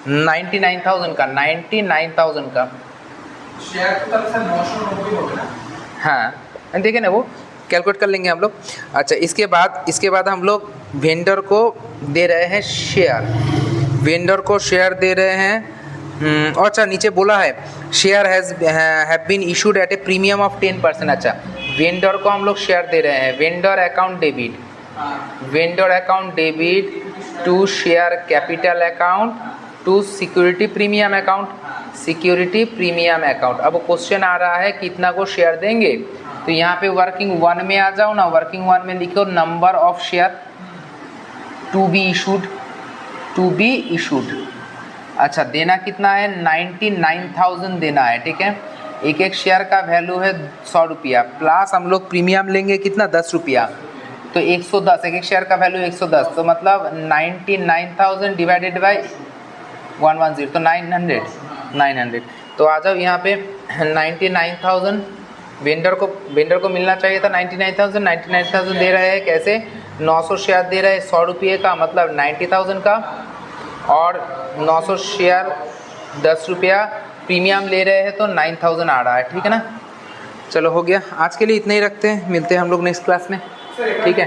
99,000 का, 99,000 का शेयर की तरफ से 990 हो गया। हाँ देखें ना, वो कैलकुलेट कर लेंगे हम लोग। अच्छा इसके बाद हम लोग वेंडर को दे रहे हैं शेयर, वेंडर को शेयर दे रहे हैं। अच्छा नीचे बोला है share have been issued at a premium of 10%। अच्छा वेंडर को हम लोग शेयर दे रहे हैं, vendor account debit to share capital account to security premium account. अब क्वेश्चन आ रहा है कितना को शेयर देंगे, तो यहाँ पे वर्किंग 1 में आ जाओ ना, वर्किंग 1 में लिखो number of share to be issued. अच्छा देना कितना है, 99,000 देना है, ठीक है। एक एक शेयर का वैल्यू है 100 रुपया, प्लस हम लोग प्रीमियम लेंगे कितना 10 रुपया, तो 110, एक एक शेयर का वैल्यू 110, तो मतलब 99,000 डिवाइडेड बाई 110, तो 900। तो आ जाओ यहाँ पे 99,000 वेंडर को मिलना चाहिए था 99,000 दे रहे हैं कैसे, 900 शेयर दे रहे हैं 100 रुपये का, मतलब 90,000 का, और 900 शेयर 10 रुपया प्रीमियम ले रहे हैं तो 9,000 आ रहा है, ठीक है ना। चलो हो गया, आज के लिए इतना ही रखते हैं, मिलते हैं हम लोग नेक्स्ट क्लास में, ठीक है।